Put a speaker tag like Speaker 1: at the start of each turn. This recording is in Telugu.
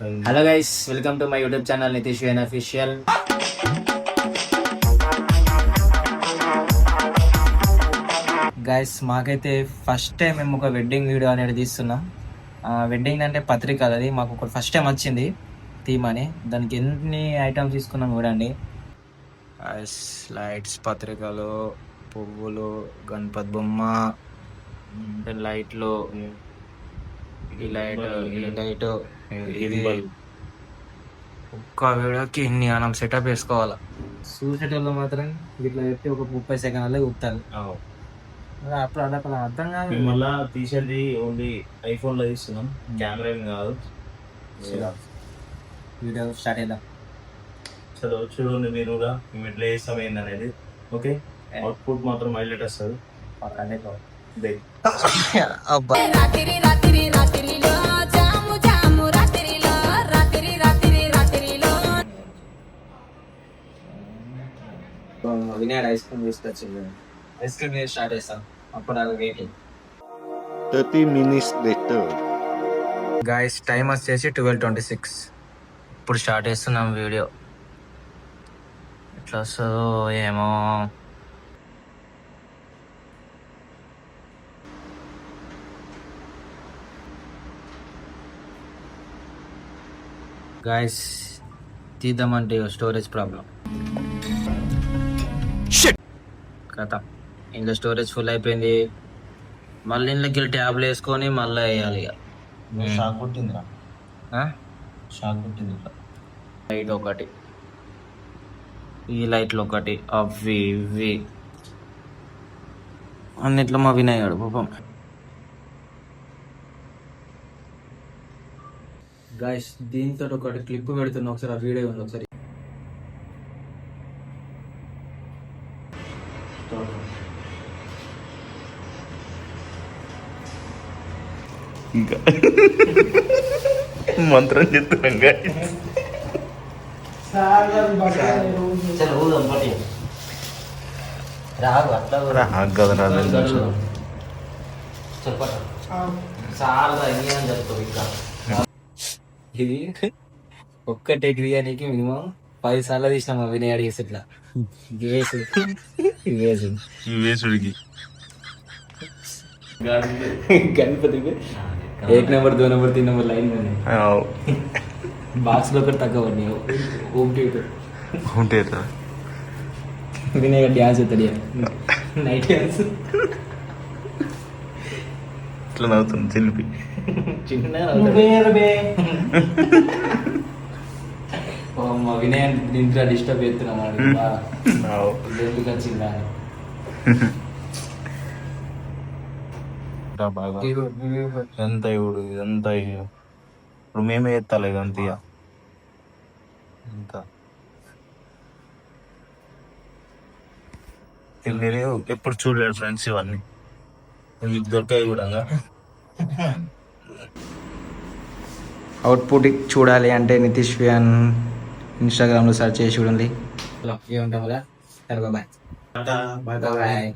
Speaker 1: Hello guys, welcome to my YouTube channel Nitish వేన్ అఫీషియల్. గైస్, మాకైతే ఫస్ట్ టైం మేము ఒక వెడ్డింగ్ వీడియో అనేది తీస్తున్నాం. వెడ్డింగ్ అంటే పత్రిక, అది మాకు ఒక ఫస్ట్ టైం వచ్చింది థీమ్ అని. దానికి ఎన్ని ఐటమ్స్ తీసుకున్నాం చూడండి. లైట్స్, పత్రికలు, పువ్వులు, గణపతి బొమ్మ, లైట్లు, ఈ లైట్ ఇది ఒక్క వీడియోకి ఇన్ని మనం సెటప్ వేసుకోవాలా. చూసేటోళ్ళు మాత్రం ఇట్లా పెట్టి ఒక 30 సెకండ్లే కూపుతారు. అప్పుడు అలా అర్థం కాదు.
Speaker 2: మళ్ళా తీసేది ఓన్లీ ఐఫోన్ లో తీస్తున్నాం, కెమెరా ఏం కాదు.
Speaker 1: వీడియో స్టార్ట్ చేద్దాం.
Speaker 2: చలో చూడండి మీరు కూడా మేము ఎట్లా చేస్తాం ఏందనేది. ఓకే, అవుట్పుట్ మాత్రం హైలైట్ వస్తుంది.
Speaker 1: వినాయడ్ ఐస్ క్రీమ్ తీసుకొచ్చింది. ఐస్ క్రీమ్ స్టార్ట్ చేస్తాం. అప్పుడు అది waiting.
Speaker 3: 30 minutes later.
Speaker 1: Guys, time వచ్చేసి 12:26. ఇప్పుడు స్టార్ట్ చేస్తున్నాం వీడియో. ఎట్లా వస్తుందో ఏమో. గాయస్, తీద్దామంటే స్టోరేజ్ ప్రాబ్లం. కథ ఇంట్లో స్టోరేజ్ ఫుల్ అయిపోయింది. మళ్ళీ ఇంట్లోకి వెళ్ళి ట్యాబ్లు వేసుకొని మళ్ళీ వేయాలి. ఇక
Speaker 2: షాక్ కొట్టిందిరా, షాక్ కొట్టింది.
Speaker 1: లైట్ ఒకటి, ఈ లైట్లు ఒకటి, అవి ఇవి అన్నిట్లో మా వినాయకుడు పాపం. గాయస్, దీంతో ఒకటి క్లిప్ పెడుతున్నా, ఒకసారి ఆ వీడియో ఉంది ఒకసారి.
Speaker 2: ఇంకా మంత్రం చెప్తున్నాం.
Speaker 1: రాదు అట్లా ఇది ఒక్క టేక్ తీయడానికి మినిమం 10 సార్లు తీసినాం. మా వినయ్ అడిగేసి ఇట్లా
Speaker 2: వేసుడికి
Speaker 1: గణపతికి 1 number 2 number 3 number line box లో ఒకటి తక్కువ పడినాయి. హోమ్ థియేటర్ వినయ్ డ్యాన్స్ అవుతాడు, నైట్ డ్యాన్స్.
Speaker 2: ఇట్లా నవ్వుతుంది చెల్లిపి
Speaker 1: చిన్న మా వినయ్ ఇంట్లో డిస్టర్బ్ చేస్తున్నాం. ఎందుకు వచ్చిందా
Speaker 2: ఎంత ఇవ్వడు, ఇదంతా ఇప్పుడు మేమే ఎత్తాలి ఇదంతా. ఇంత మీరు ఎప్పుడు చూడలేరు ఫ్రెండ్స్, ఇవన్నీ ఇవి దొరకాయి కూడా.
Speaker 1: అవుట్పుట్ చూడాలి అంటే నితీష్ వ్యాన్ ఇన్స్టాగ్రామ్లో సెర్చ్ చేసి చూడండి. ఏముంటాం కదా. Bye bye.